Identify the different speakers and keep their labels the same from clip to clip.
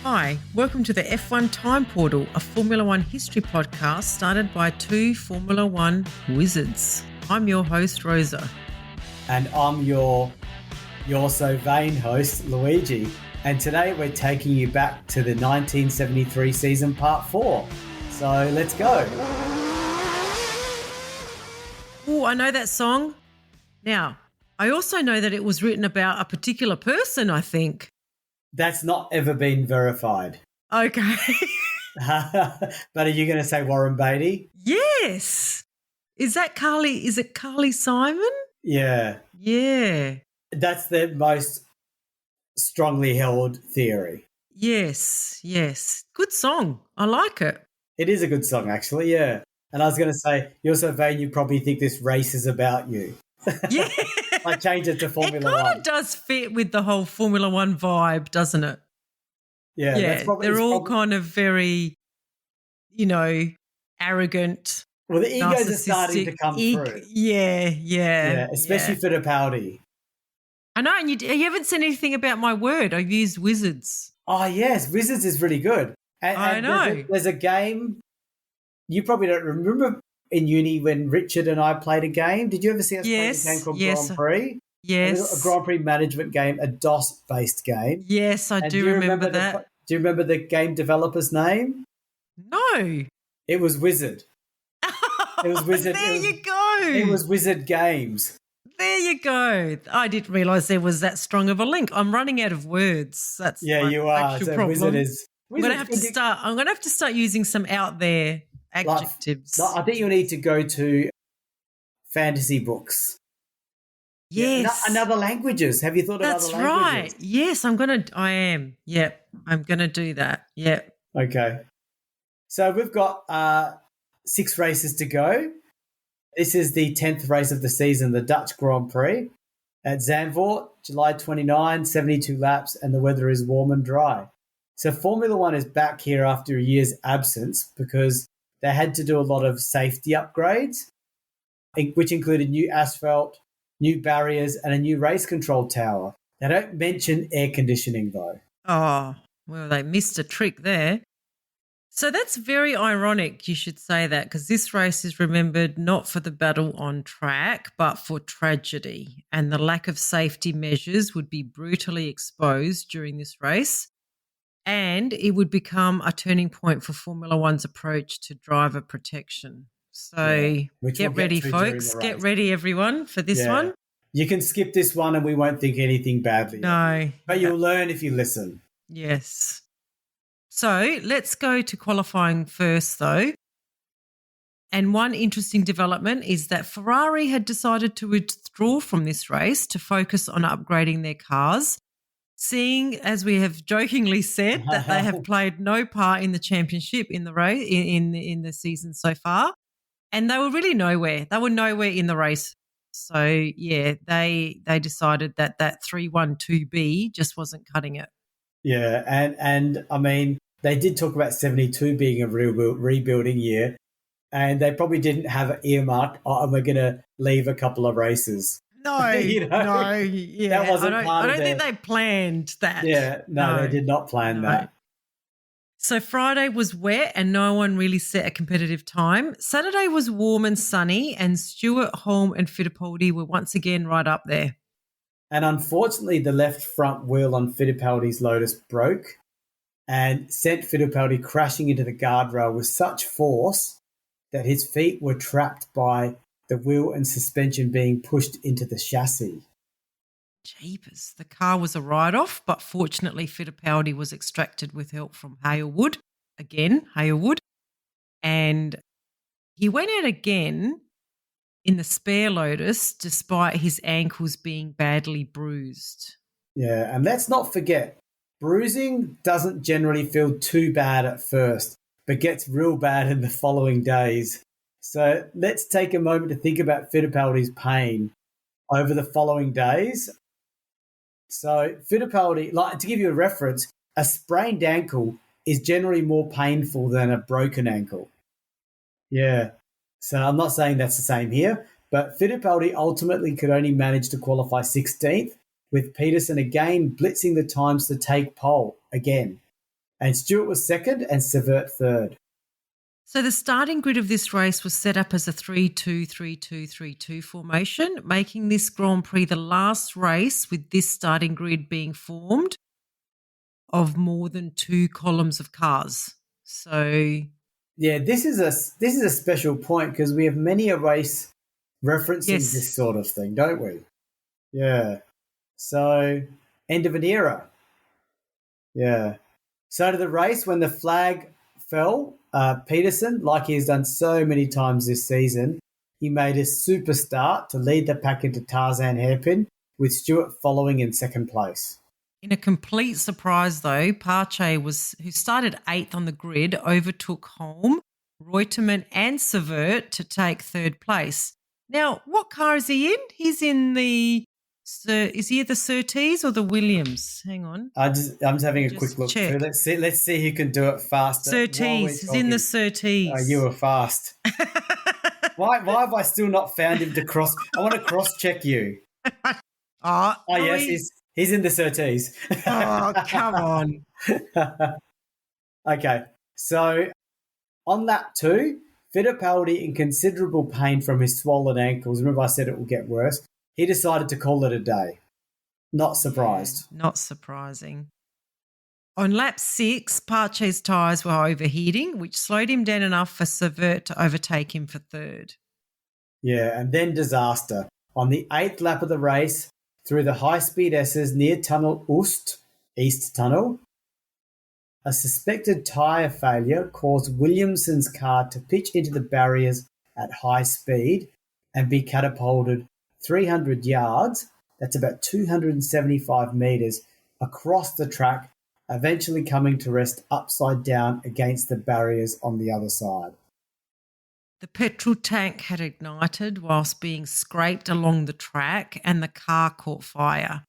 Speaker 1: Hi, welcome to the F1 Time Portal, a Formula One history podcast started by two Formula One wizards. I'm your host, Rosa.
Speaker 2: And I'm your so vain host, Luigi. And today we're taking you back to the 1973 season, part 4. So let's go.
Speaker 1: Oh, I know that song. Now, I also know that it was written about a particular person, I think.
Speaker 2: That's not ever been verified.
Speaker 1: Okay.
Speaker 2: But are you going to say Warren Beatty?
Speaker 1: Yes. Is it Carly Simon?
Speaker 2: Yeah.
Speaker 1: Yeah.
Speaker 2: That's the most strongly held theory.
Speaker 1: Yes. Good song. I like it.
Speaker 2: It is a good song, actually, yeah. And I was going to say, you're so vain, you probably think this race is about you.
Speaker 1: Yeah.
Speaker 2: I changed it to Formula One.
Speaker 1: It kind of does fit with the whole Formula One vibe, doesn't it?
Speaker 2: Yeah.
Speaker 1: They're all kind of very, arrogant.
Speaker 2: Well, the egos are starting to come through.
Speaker 1: Yeah.
Speaker 2: Especially Fittipaldi.
Speaker 1: I know, and you haven't said anything about my word. I've used Wizards.
Speaker 2: Oh, yes, Wizards is really good. And
Speaker 1: I know.
Speaker 2: There's a game, you probably don't remember in uni when Richard and I played a game. Did you ever see us play a game called Grand Prix?
Speaker 1: Yes.
Speaker 2: A Grand Prix management game, a DOS-based game.
Speaker 1: Yes, I do remember that.
Speaker 2: Do you remember the game developer's name?
Speaker 1: No.
Speaker 2: It was Wizard. It was Wizard.
Speaker 1: You go.
Speaker 2: It was Wizard Games.
Speaker 1: There you go. I didn't realise there was that strong of a link. I'm running out of words. That's
Speaker 2: you are. So
Speaker 1: problem.
Speaker 2: Wizard is.
Speaker 1: I'm going to have to start using some out there adjectives.
Speaker 2: I think you'll need to go to fantasy books.
Speaker 1: Yes.
Speaker 2: And other languages. Have you thought of other languages? That's right.
Speaker 1: Yes, I am. Yep. I'm going to do that. Yep.
Speaker 2: Okay. So we've got 6 races to go. This is the 10th race of the season, the Dutch Grand Prix at Zandvoort, July 29, 72 laps, and the weather is warm and dry. So Formula One is back here after a year's absence because they had to do a lot of safety upgrades, which included new asphalt, new barriers, and a new race control tower. They don't mention air conditioning, though.
Speaker 1: Oh, well, they missed a trick there. So that's very ironic you should say that, because this race is remembered not for the battle on track but for tragedy, and the lack of safety measures would be brutally exposed during this race, and it would become a turning point for Formula One's approach to driver protection. So get ready, folks. Get ready, everyone, for this one.
Speaker 2: You can skip this one and we won't think anything badly.
Speaker 1: No.
Speaker 2: But you'll learn if you listen.
Speaker 1: Yes. So let's go to qualifying first, though. And one interesting development is that Ferrari had decided to withdraw from this race to focus on upgrading their cars, seeing, as we have jokingly said, that they have played no part in the championship in the race in the season so far, and they were really nowhere. They were nowhere in the race. So yeah, they decided that 312B just wasn't cutting it.
Speaker 2: Yeah, and I mean, they did talk about 72 being a real rebuilding year, and they probably didn't have it earmarked, we're going to leave a couple of races.
Speaker 1: No, yeah.
Speaker 2: That wasn't
Speaker 1: I don't think they planned that.
Speaker 2: Yeah, no, they did not plan that.
Speaker 1: So Friday was wet and no one really set a competitive time. Saturday was warm and sunny, and Stewart, Holm and Fittipaldi were once again right up there.
Speaker 2: And unfortunately, the left front wheel on Fittipaldi's Lotus broke and sent Fittipaldi crashing into the guardrail with such force that his feet were trapped by the wheel and suspension being pushed into the chassis.
Speaker 1: Jeepers. The car was a write-off, but fortunately Fittipaldi was extracted with help from Hailwood. And he went out again in the spare Lotus despite his ankles being badly bruised.
Speaker 2: Yeah, and let's not forget, bruising doesn't generally feel too bad at first, but gets real bad in the following days. So let's take a moment to think about Fittipaldi's pain over the following days. So Fittipaldi, to give you a reference, a sprained ankle is generally more painful than a broken ankle. Yeah. So I'm not saying that's the same here, but Fittipaldi ultimately could only manage to qualify 16th, with Peterson again blitzing the times to take pole again. And Stewart was second and Zandvoort third.
Speaker 1: So the starting grid of this race was set up as a 3-2-3-2-3-2 formation, making this Grand Prix the last race with this starting grid being formed of more than 2 columns of cars. So
Speaker 2: yeah, this is a special point because we have many a race referencing this sort of thing, don't we? Yeah. So end of an era. Yeah. So to the race, when the flag fell, Peterson, like he has done so many times this season, he made a super start to lead the pack into Tarzan hairpin, with Stewart following in second place.
Speaker 1: In a complete surprise, though, Pache, who started 8th on the grid, overtook Holm, Reutemann and Zandvoort to take 3rd place. Now, what car is he in? He's in the... is he at the Surtees or the Williams? Hang on.
Speaker 2: I'm just having a quick look
Speaker 1: check.
Speaker 2: through. Let's see who can do it faster.
Speaker 1: Surtees. He's in the Surtees.
Speaker 2: You were fast. Why have I still not found him to cross? I want to cross-check you. Yes, he's in the Surtees.
Speaker 1: Oh, come on.
Speaker 2: Okay, so on lap 2, Fittipaldi, in considerable pain from his swollen ankles, remember I said it will get worse, he decided to call it a day. Not surprised.
Speaker 1: Yeah, not surprising. On lap 6, Pache's tyres were overheating, which slowed him down enough for Zandvoort to overtake him for 3rd.
Speaker 2: Yeah, and then disaster. On the 8th lap of the race, through the high-speed S's near Tunnel Oost, East Tunnel, a suspected tyre failure caused Williamson's car to pitch into the barriers at high speed and be catapulted 300 yards, that's about 275 metres, across the track, eventually coming to rest upside down against the barriers on the other side.
Speaker 1: The petrol tank had ignited whilst being scraped along the track and the car caught fire.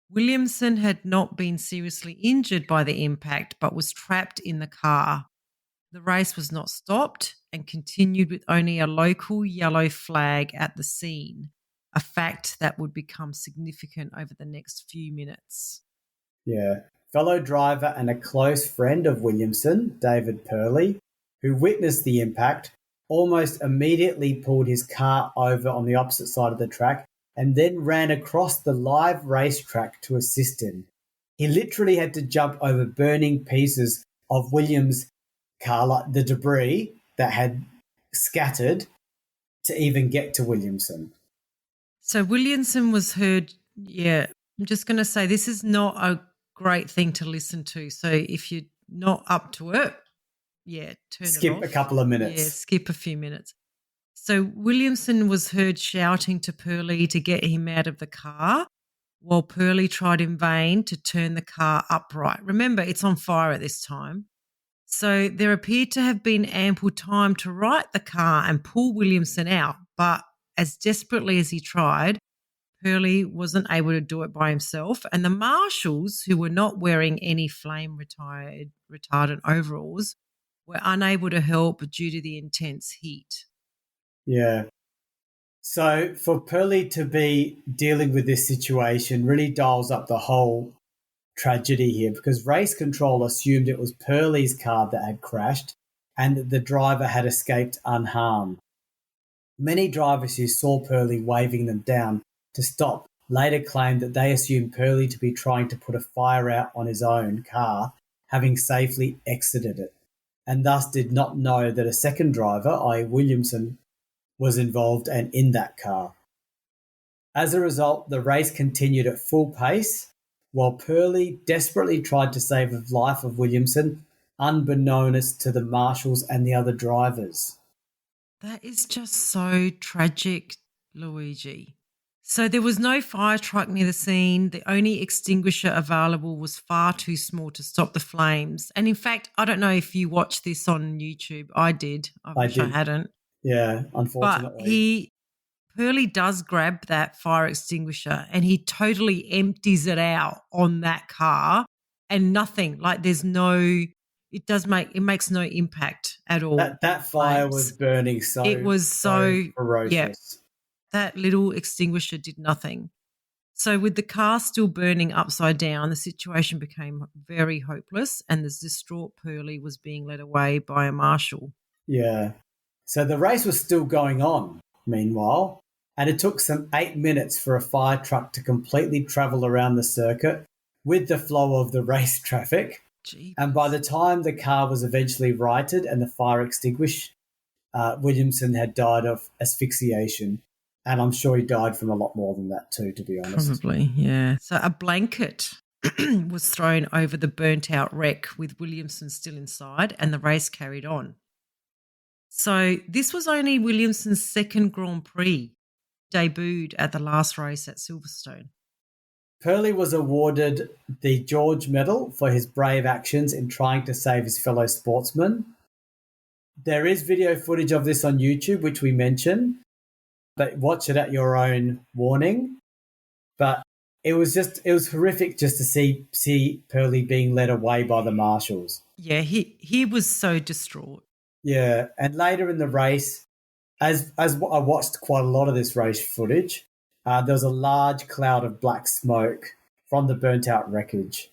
Speaker 1: Williamson had not been seriously injured by the impact but was trapped in the car. The race was not stopped and continued with only a local yellow flag at the scene, a fact that would become significant over the next few minutes.
Speaker 2: Yeah. Fellow driver and a close friend of Williamson, David Purley, who witnessed the impact, almost immediately pulled his car over on the opposite side of the track and then ran across the live racetrack to assist him. He literally had to jump over burning pieces of Williams' car, like the debris that had scattered, to even get to Williamson.
Speaker 1: So Williamson was heard, I'm just going to say this is not a great thing to listen to. So if you're not up to it,
Speaker 2: skip
Speaker 1: it off.
Speaker 2: A couple of minutes.
Speaker 1: Yeah, skip a few minutes. So Williamson was heard shouting to Purley to get him out of the car while Purley tried in vain to turn the car upright. Remember, it's on fire at this time. So there appeared to have been ample time to right the car and pull Williamson out, but as desperately as he tried, Purley wasn't able to do it by himself, and the marshals, who were not wearing any flame retardant overalls, were unable to help due to the intense heat.
Speaker 2: Yeah. So for Purley to be dealing with this situation really dials up the whole tragedy here, because race control assumed it was Purley's car that had crashed and that the driver had escaped unharmed. Many drivers who saw Purley waving them down to stop later claimed that they assumed Purley to be trying to put a fire out on his own car, having safely exited it, and thus did not know that a second driver, i.e. Williamson, was involved and in that car. As a result, the race continued at full pace, while Purley desperately tried to save the life of Williamson, unbeknownst to the marshals and the other drivers.
Speaker 1: That is just so tragic, Luigi. So there was no fire truck near the scene. The only extinguisher available was far too small to stop the flames. And in fact, I don't know if you watched this on YouTube. I did. I wish I hadn't.
Speaker 2: Yeah, unfortunately.
Speaker 1: But Purley does grab that fire extinguisher and he totally empties it out on that car and nothing. Like it makes no impact at all.
Speaker 2: That fire was burning
Speaker 1: it was so
Speaker 2: ferocious.
Speaker 1: Yeah, that little extinguisher did nothing. So, with the car still burning upside down, the situation became very hopeless, and the distraught Pearlie was being led away by a marshal.
Speaker 2: Yeah. So the race was still going on, meanwhile, and it took some 8 minutes for a fire truck to completely travel around the circuit with the flow of the race traffic. And by the time the car was eventually righted and the fire extinguished, Williamson had died of asphyxiation. And I'm sure he died from a lot more than that too, to be honest.
Speaker 1: Probably, yeah. So a blanket was thrown over the burnt-out wreck with Williamson still inside, and the race carried on. So this was only Williamson's second Grand Prix, debuted at the last race at Silverstone.
Speaker 2: Pearlie was awarded the George Medal for his brave actions in trying to save his fellow sportsmen. There is video footage of this on YouTube, which we mentioned, but watch it at your own warning. But it was horrific just to see Pearlie being led away by the marshals.
Speaker 1: Yeah, he was so distraught.
Speaker 2: Yeah, and later in the race, as I watched quite a lot of this race footage, there was a large cloud of black smoke from the burnt-out wreckage.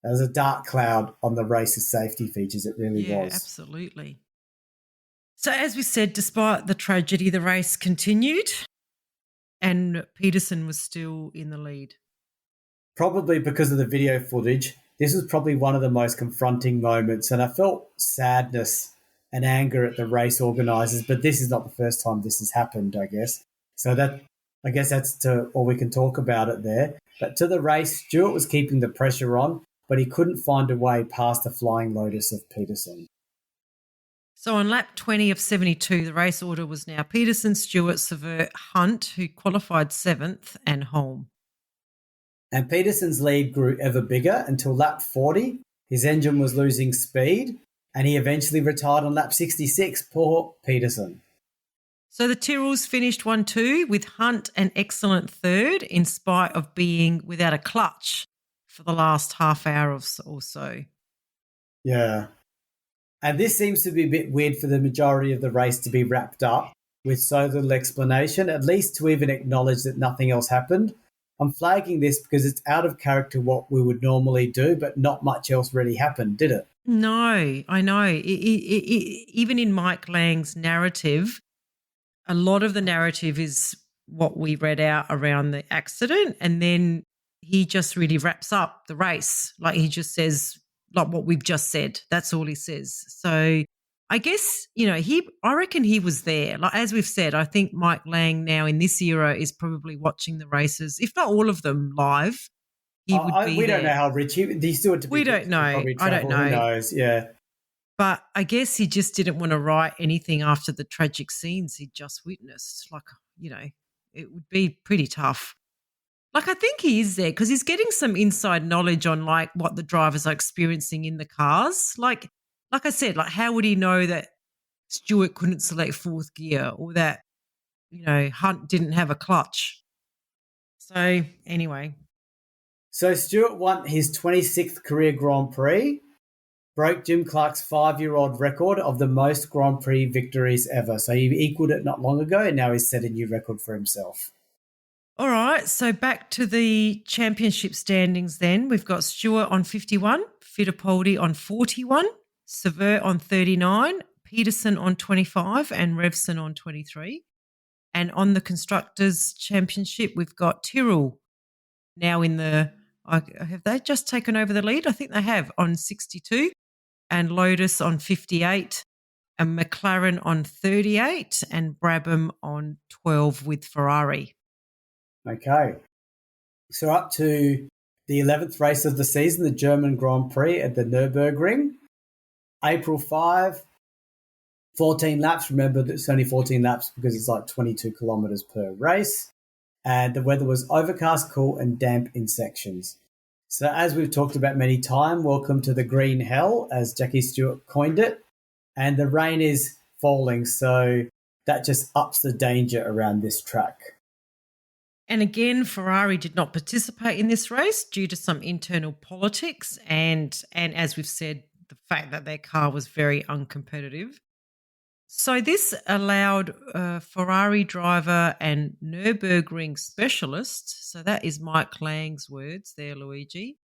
Speaker 2: There was a dark cloud on the race's safety features. It really was.
Speaker 1: Yeah, absolutely. So as we said, despite the tragedy, the race continued and Peterson was still in the lead.
Speaker 2: Probably because of the video footage, this was probably one of the most confronting moments, and I felt sadness and anger at the race organisers, but this is not the first time this has happened, I guess. So I guess that's all we can talk about it there. But to the race, Stewart was keeping the pressure on, but he couldn't find a way past the flying Lotus of Peterson.
Speaker 1: So on lap 20 of 72, the race order was now Peterson, Stewart, Severt, Hunt, who qualified 7th, and Holm.
Speaker 2: And Peterson's lead grew ever bigger until lap 40. His engine was losing speed, and he eventually retired on lap 66. Poor Peterson.
Speaker 1: So the Tyrrells finished 1-2 with Hunt an excellent third in spite of being without a clutch for the last half hour or so.
Speaker 2: Yeah. And this seems to be a bit weird for the majority of the race to be wrapped up with so little explanation, at least to even acknowledge that nothing else happened. I'm flagging this because it's out of character what we would normally do, but not much else really happened, did it?
Speaker 1: No, I know. Even in Mike Lang's narrative, a lot of the narrative is what we read out around the accident, and then he just really wraps up the race. Like he just says, like what we've just said. That's all he says. So I guess, I reckon he was there. Like as we've said, I think Mike Lang now in this era is probably watching the races, if not all of them live. He would be
Speaker 2: we
Speaker 1: there.
Speaker 2: don't know how rich he still had to be.
Speaker 1: We don't know. I don't know.
Speaker 2: Who knows? Yeah.
Speaker 1: But I guess he just didn't want to write anything after the tragic scenes he'd just witnessed. Like, it would be pretty tough. Like, I think he is there because he's getting some inside knowledge on, like, what the drivers are experiencing in the cars. Like I said, like, how would he know that Stewart couldn't select fourth gear or that, Hunt didn't have a clutch? So, anyway.
Speaker 2: So Stewart won his 26th career Grand Prix, broke Jim Clark's 5-year-old record of the most Grand Prix victories ever. So he equaled it not long ago, and now he's set a new record for himself.
Speaker 1: All right, so back to the championship standings then. We've got Stewart on 51, Fittipaldi on 41, Severt on 39, Peterson on 25 and Revson on 23. And on the Constructors' Championship, we've got Tyrrell now in the have they just taken over the lead? I think they have on 62 and Lotus on 58 and McLaren on 38 and Brabham on 12 with Ferrari.
Speaker 2: Okay. So up to the 11th race of the season, the German Grand Prix at the Nürburgring. April 5, 14 laps. Remember, it's only 14 laps because it's like 22 kilometres per race. And the weather was overcast, cool and damp in sections. So as we've talked about many times, welcome to the green hell, as Jackie Stewart coined it. And the rain is falling, so that just ups the danger around this track.
Speaker 1: And again, Ferrari did not participate in this race due to some internal politics and as we've said, the fact that their car was very uncompetitive. So this allowed Ferrari driver and Nürburgring specialist, so that is Mike Lang's words there, Luigi,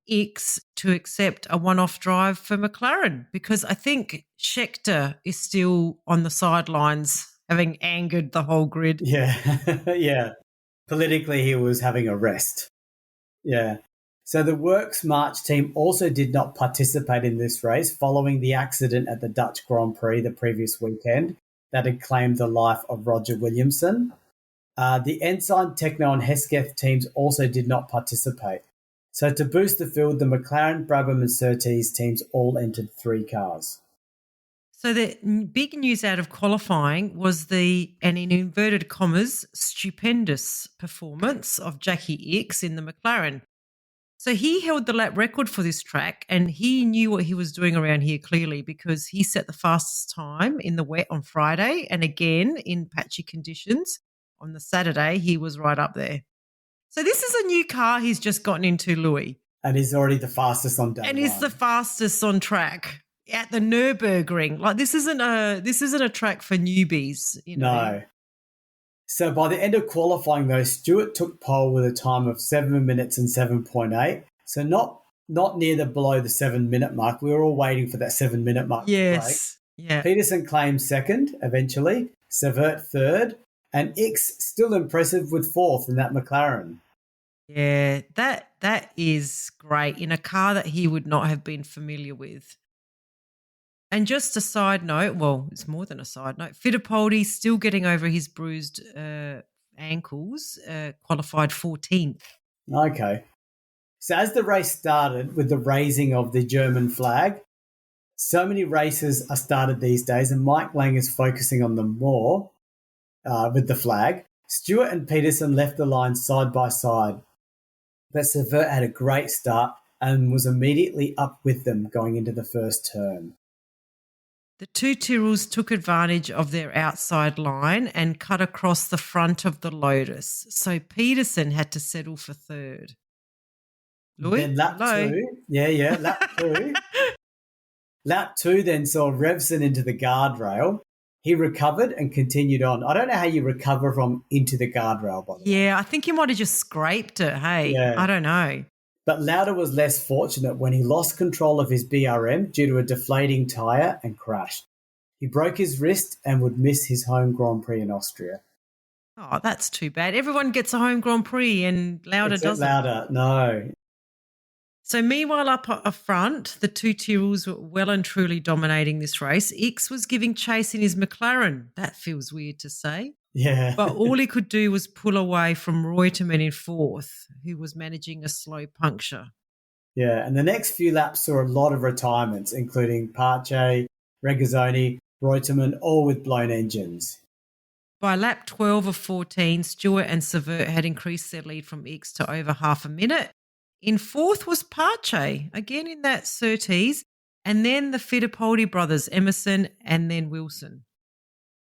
Speaker 1: X to accept a one-off drive for McLaren because I think Scheckter is still on the sidelines having angered the whole grid.
Speaker 2: Yeah, yeah. Politically, he was having a rest. Yeah. So the Works March team also did not participate in this race following the accident at the Dutch Grand Prix the previous weekend that had claimed the life of Roger Williamson. The Ensign, Techno and Hesketh teams also did not participate. So to boost the field, the McLaren, Brabham and Surtees teams all entered 3 cars.
Speaker 1: So the big news out of qualifying was and in inverted commas, stupendous performance of Jackie X in the McLaren. So he held the lap record for this track and he knew what he was doing around here clearly because he set the fastest time in the wet on Friday and again in patchy conditions on the Saturday, he was right up there. So this is a new car he's just gotten into, Louis.
Speaker 2: And he's already the fastest on day
Speaker 1: and
Speaker 2: one.
Speaker 1: he's the fastest on track at the Nürburgring. Like this isn't a track for newbies, you know.
Speaker 2: No. So by the end of qualifying, though, Stewart took pole with a time of 7 minutes and 7.8. So not near below the 7 minute mark. We were all waiting for that 7 minute mark.
Speaker 1: Yes.
Speaker 2: To break.
Speaker 1: Yeah.
Speaker 2: Peterson claimed second eventually, Savert third, and X still impressive with fourth in that McLaren.
Speaker 1: Yeah, that is great in a car that he would not have been familiar with. And just a side note, well, it's more than a side note, Fittipaldi still getting over his bruised ankles, qualified 14th.
Speaker 2: Okay. So as the race started with the raising of the German flag, so many races are started these days and Mike Lang is focusing on them more with the flag. Stewart and Peterson left the line side by side, but Savert had a great start and was immediately up with them going into the first turn.
Speaker 1: The two Tyrrells took advantage of their outside line and cut across the front of the Lotus. So Peterson had to settle for third. Louis?
Speaker 2: Then lap two. Yeah, lap two. Lap two then saw Revson into the guardrail. He recovered and continued on. I don't know how you recover from into the guardrail, by the way.
Speaker 1: Yeah, I think he might have just scraped it, hey?
Speaker 2: Yeah.
Speaker 1: I don't know.
Speaker 2: But Lauda was less fortunate when he lost control of his BRM due to a deflating tyre and crashed. He broke his wrist and would miss his home Grand Prix in Austria.
Speaker 1: Oh, that's too bad. Everyone gets a home Grand Prix and Lauda doesn't.
Speaker 2: Lauda, no.
Speaker 1: So meanwhile, up front, the two Tyrrells were well and truly dominating this race. X was giving chase in his McLaren. That feels weird to say.
Speaker 2: Yeah.
Speaker 1: But all he could do was pull away from Reutemann in fourth, who was managing a slow puncture.
Speaker 2: Yeah, and the next few laps saw a lot of retirements, including Pache, Regazzoni, Reutemann, all with blown engines.
Speaker 1: By lap 12 of 14, Stewart and Savert had increased their lead from X to over half a minute. In fourth was Pache, again in that Surtees, and then the Fittipaldi brothers, Emerson and then Wilson.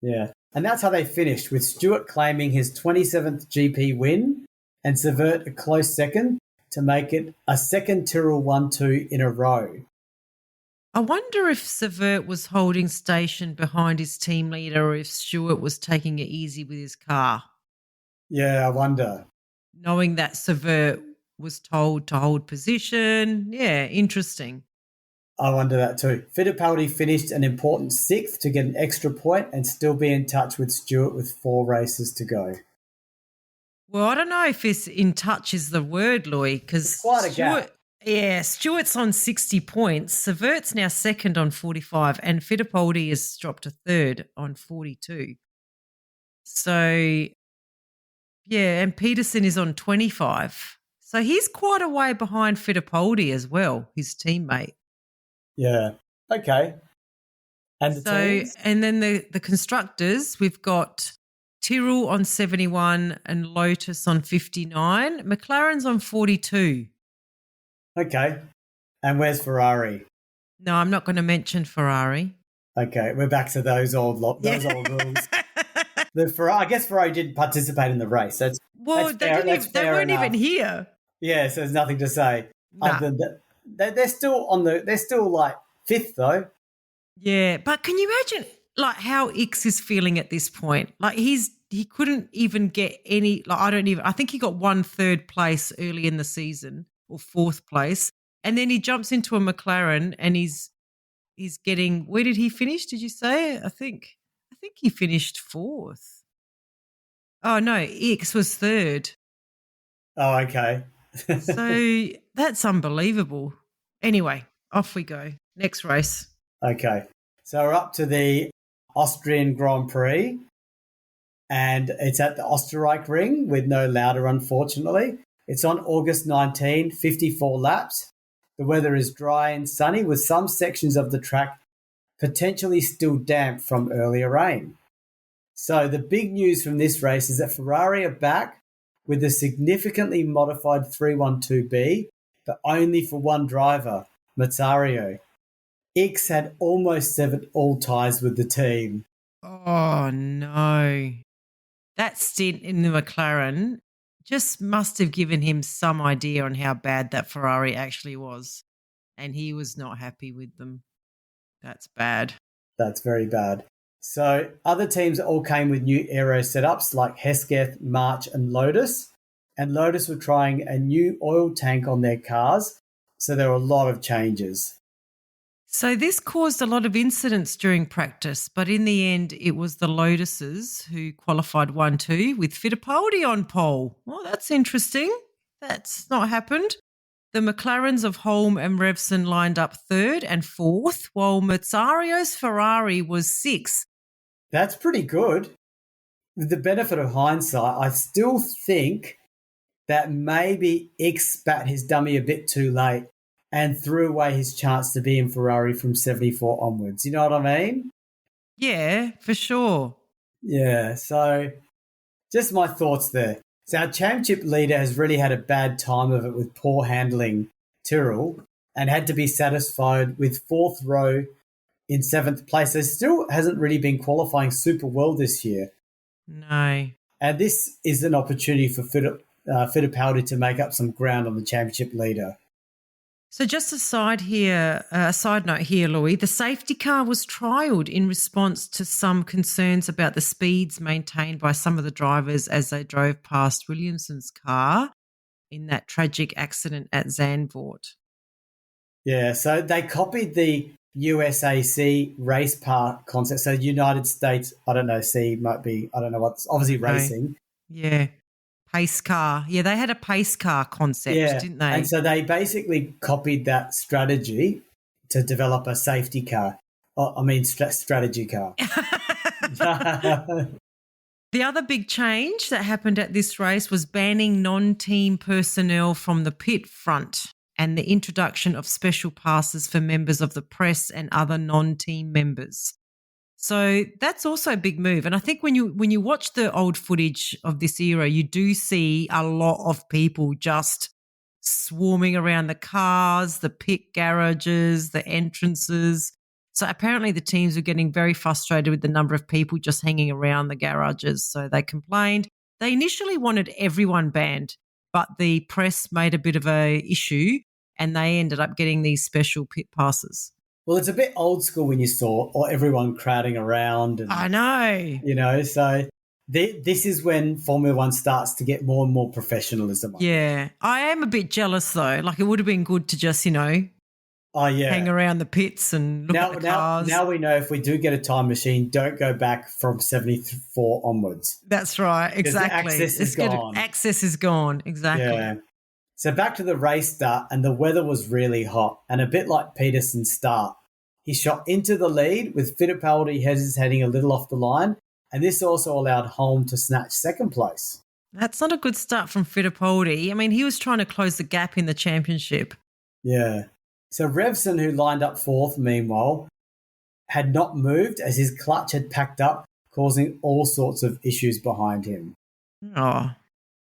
Speaker 2: Yeah, and that's how they finished, with Stewart claiming his 27th GP win and Savert a close second to make it a second Tyrrell 1-2 in a row.
Speaker 1: I wonder if Savert was holding station behind his team leader or if Stewart was taking it easy with his car.
Speaker 2: Yeah, I wonder.
Speaker 1: Knowing that Savert was told to hold position. Yeah, interesting.
Speaker 2: I wonder that too. Fittipaldi finished an important 6th to get an extra point and still be in touch with Stewart with 4 races to go.
Speaker 1: Well, I don't know if it's in touch is the word, Louis, because
Speaker 2: quite a gap.
Speaker 1: Yeah, Stewart's on 60 points. Savert's now second on 45 and Fittipaldi has dropped to third on 42. So, yeah, and Peterson is on 25. So he's quite a way behind Fittipaldi as well, his teammate.
Speaker 2: Yeah. Okay. And the teams?
Speaker 1: And then the constructors, we've got Tyrrell on 71 and Lotus on 59. McLaren's on 42.
Speaker 2: Okay. And where's Ferrari?
Speaker 1: No, I'm not going to mention Ferrari.
Speaker 2: Okay, we're back to those old rules. I guess Ferrari didn't participate in the race. They
Speaker 1: weren't even here.
Speaker 2: Yeah, so there's nothing to say.
Speaker 1: Nah.
Speaker 2: They're still like 5th though.
Speaker 1: Yeah, but can you imagine like how Ix is feeling at this point. Like he couldn't even get any, like I think he got 1/3 place early in the season or 4th place. And then he jumps into a McLaren and he's getting, where did he finish? Did you say? I think he finished 4th. Oh no, Ix was 3rd.
Speaker 2: Oh, okay.
Speaker 1: So that's unbelievable. Anyway, off we go. Next race.
Speaker 2: Okay. So we're up to the Austrian Grand Prix, and it's at the Österreich Ring with no louder, unfortunately. It's on August 19, 54 laps. The weather is dry and sunny with some sections of the track potentially still damp from earlier rain. So the big news from this race is that Ferrari are back with a significantly modified 312B, but only for one driver, Mazzario. Ix had almost severed all ties with the team.
Speaker 1: Oh no. That stint in the McLaren just must have given him some idea on how bad that Ferrari actually was. And he was not happy with them. That's bad.
Speaker 2: That's very bad. So other teams all came with new aero setups like Hesketh, March and Lotus. And Lotus were trying a new oil tank on their cars. So there were a lot of changes.
Speaker 1: So this caused a lot of incidents during practice, but in the end, it was the Lotuses who qualified 1-2 with Fittipaldi on pole. Well, that's interesting. That's not happened. The McLarens of Holm and Revson lined up 3rd and 4th, while Mazzario's Ferrari was 6th.
Speaker 2: That's pretty good. With the benefit of hindsight, I still think that maybe Ix spat his dummy a bit too late and threw away his chance to be in Ferrari from 74 onwards. You know what I mean?
Speaker 1: Yeah, for sure.
Speaker 2: Yeah, so just my thoughts there. So our championship leader has really had a bad time of it with poor handling Tyrrell and had to be satisfied with 4th row in 7th place. So still hasn't really been qualifying super well this year.
Speaker 1: No.
Speaker 2: And this is an opportunity for Fittipaldi to make up some ground on the championship leader.
Speaker 1: So just a side note here, Louis, the safety car was trialled in response to some concerns about the speeds maintained by some of the drivers as they drove past Williamson's car in that tragic accident at Zandvoort.
Speaker 2: Yeah, so they copied the USAC race park concept. So United States, I don't know, C might be, I don't know what's obviously racing.
Speaker 1: Yeah. Pace car. Yeah, they had a pace car concept, didn't they?
Speaker 2: And so they basically copied that strategy to develop a safety car. Strategy car.
Speaker 1: The other big change that happened at this race was banning non-team personnel from the pit front and the introduction of special passes for members of the press and other non-team members. So that's also a big move. And I think when you watch the old footage of this era, you do see a lot of people just swarming around the cars, the pit garages, the entrances. So apparently the teams were getting very frustrated with the number of people just hanging around the garages. So they complained. They initially wanted everyone banned, but the press made a bit of a issue and they ended up getting these special pit passes.
Speaker 2: Well, it's a bit old school when you saw everyone crowding around. And,
Speaker 1: I know.
Speaker 2: You know, so this is when Formula One starts to get more and more professionalism.
Speaker 1: Yeah. I am a bit jealous though. Like it would have been good to just, hang around the pits and look at the cars.
Speaker 2: Now we know if we do get a time machine, don't go back from 74 onwards.
Speaker 1: That's right. Exactly.
Speaker 2: Access is gone.
Speaker 1: Access is gone. Exactly.
Speaker 2: Yeah. So back to the race start, and the weather was really hot and a bit like Peterson's start. He shot into the lead with Fittipaldi heading a little off the line, and this also allowed Holm to snatch second place.
Speaker 1: That's not a good start from Fittipaldi. I mean, he was trying to close the gap in the championship.
Speaker 2: Yeah. So Revson, who lined up 4th, meanwhile, had not moved as his clutch had packed up, causing all sorts of issues behind him.
Speaker 1: Oh.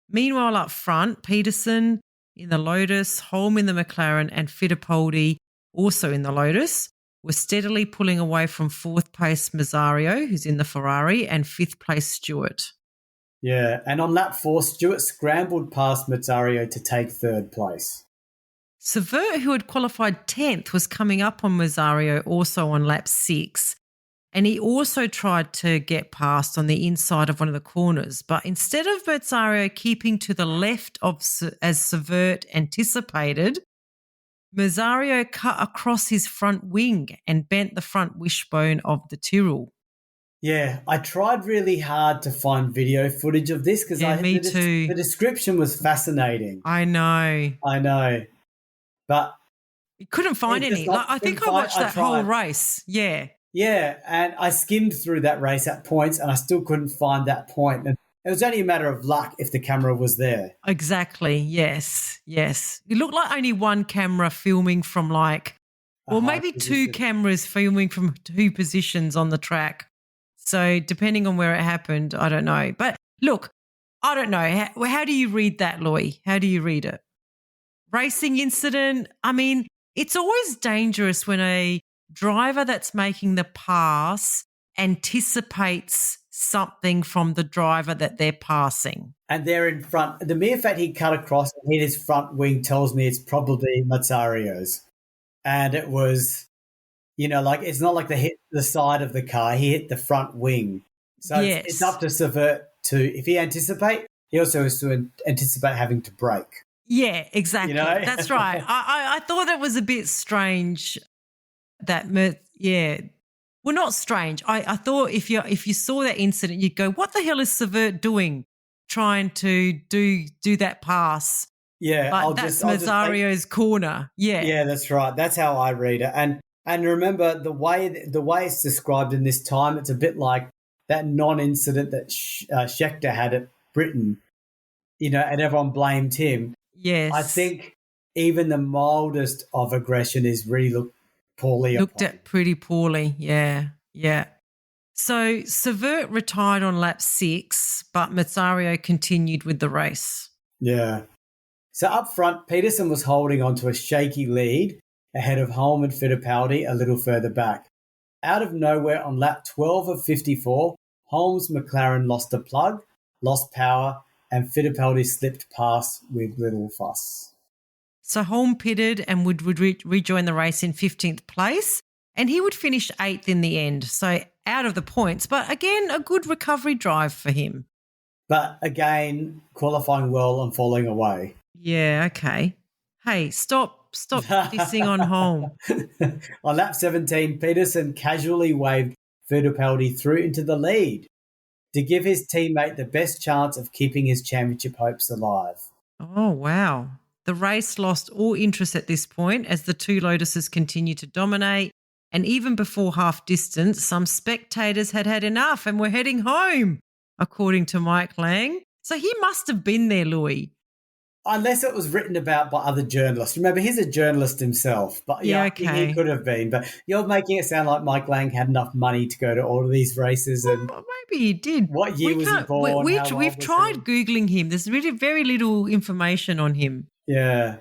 Speaker 1: Meanwhile, up front, Peterson in the Lotus, Holm in the McLaren and Fittipaldi also in the Lotus were steadily pulling away from 4th place Mazzario, who's in the Ferrari, and 5th place Stewart.
Speaker 2: Yeah, and on lap 4, Stewart scrambled past Mazzario to take 3rd place.
Speaker 1: Savert, who had qualified 10th, was coming up on Mazzario also on lap 6. And he also tried to get past on the inside of one of the corners. But instead of Mazzario keeping to the left of as Zandvoort anticipated, Mazzario cut across his front wing and bent the front wishbone of the Tyrrell.
Speaker 2: Yeah, I tried really hard to find video footage of this because
Speaker 1: Yeah, me too.
Speaker 2: the description was fascinating.
Speaker 1: I know.
Speaker 2: I know. But
Speaker 1: You couldn't find any. I think I watched that whole race. Yeah.
Speaker 2: Yeah, and I skimmed through that race at points and I still couldn't find that point. And it was only a matter of luck if the camera was there.
Speaker 1: Exactly. Yes. Yes. It looked like only one camera filming from maybe two cameras filming from two positions on the track. So depending on where it happened, I don't know. But look, I don't know. How do you read that, Loy? How do you read it? Racing incident. I mean, it's always dangerous when a driver that's making the pass anticipates something from the driver that they're passing.
Speaker 2: And they're in front. The mere fact he cut across and hit his front wing tells me it's probably Mazzario's. And it was, it's not like they hit the side of the car. He hit the front wing. So
Speaker 1: yes.
Speaker 2: It's up to Zandvoort if he anticipates, he also has to anticipate having to brake.
Speaker 1: Yeah, exactly. That's right. I thought it was a bit strange that, well, not strange. I thought if you saw that incident, you'd go, what the hell is Zandvoort doing trying to do that pass?
Speaker 2: Yeah.
Speaker 1: But that's Mazzario's corner. Yeah.
Speaker 2: Yeah, that's right. That's how I read it. And remember, the way it's described in this time, it's a bit like that non-incident that Scheckter had at Britain, and everyone blamed him.
Speaker 1: Yes.
Speaker 2: I think even the mildest of aggression is really looked at
Speaker 1: pretty poorly. Yeah. Yeah. So Zandvoort retired on lap 6, but Mazzario continued with the race.
Speaker 2: Yeah. So up front, Peterson was holding on to a shaky lead ahead of Holm and Fittipaldi a little further back. Out of nowhere on lap 12 of 54, Holm's McLaren lost a plug, lost power, and Fittipaldi slipped past with little fuss.
Speaker 1: So Holm pitted and would rejoin the race in 15th place, and he would finish 8th in the end. So out of the points, but again, a good recovery drive for him.
Speaker 2: But again, qualifying well and falling away.
Speaker 1: Yeah, okay. Hey, stop dissing on Holm.
Speaker 2: On lap 17, Peterson casually waved Fittipaldi through into the lead to give his teammate the best chance of keeping his championship hopes alive.
Speaker 1: Oh, wow. The race lost all interest at this point as the two Lotuses continued to dominate. And even before half distance, some spectators had enough and were heading home, according to Mike Lang. So he must have been there, Louis.
Speaker 2: Unless it was written about by other journalists. Remember, he's a journalist himself. But yeah, okay. He could have been. But you're making it sound like Mike Lang had enough money to go to all of these races. And
Speaker 1: well, maybe he did.
Speaker 2: What year was he born?
Speaker 1: We've tried Googling him. There's really very little information on him.
Speaker 2: Yeah.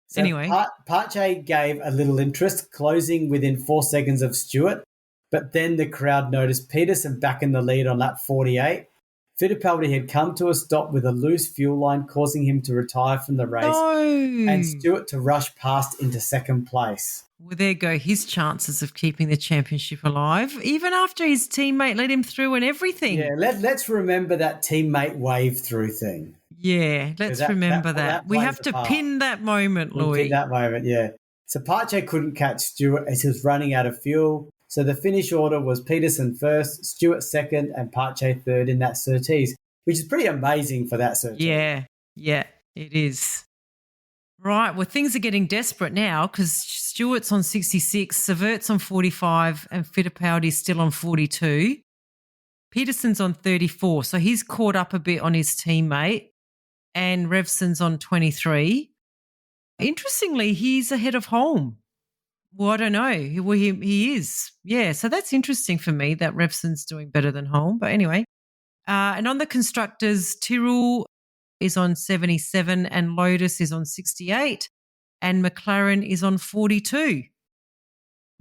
Speaker 2: So
Speaker 1: anyway.
Speaker 2: Pache gave a little interest, closing within 4 seconds of Stewart. But then the crowd noticed Peterson back in the lead on lap 48. Fittipaldi had come to a stop with a loose fuel line, causing him to retire from the race and Stewart to rush past into second place.
Speaker 1: Well, there go his chances of keeping the championship alive, even after his teammate let him through and everything.
Speaker 2: Yeah, let's remember that teammate wave through thing.
Speaker 1: Yeah, let's remember that. We have to pin that moment, Louis.
Speaker 2: Pin that moment, yeah. So Pache couldn't catch Stewart as he was running out of fuel. So the finish order was Peterson first, Stewart second, and Pache third in that Surtees, which is pretty amazing for that Surtees.
Speaker 1: Yeah, it is. Right, well, things are getting desperate now because Stewart's on 66, Zandvoort's on 45, and Fittipaldi's still on 42. Peterson's on 34, so he's caught up a bit on his teammate, and Revson's on 23. Interestingly, he's ahead of Holm. Well, I don't know. Well, he is. Yeah, so that's interesting for me that Revson's doing better than Holm. But anyway, and on the constructors, Tyrrell is on 77 and Lotus is on 68 and McLaren is on 42.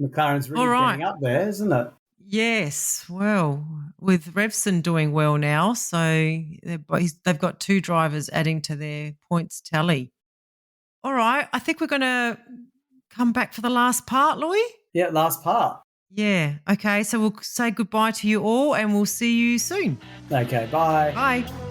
Speaker 2: McLaren's really getting up there, isn't it?
Speaker 1: Yes. Well, with Revson doing well now, so they've got two drivers adding to their points tally. All right, I think we're going to come back for the last part, Louis.
Speaker 2: Yeah, last part.
Speaker 1: Yeah. Okay. So we'll say goodbye to you all and we'll see you soon.
Speaker 2: Okay, bye.
Speaker 1: Bye.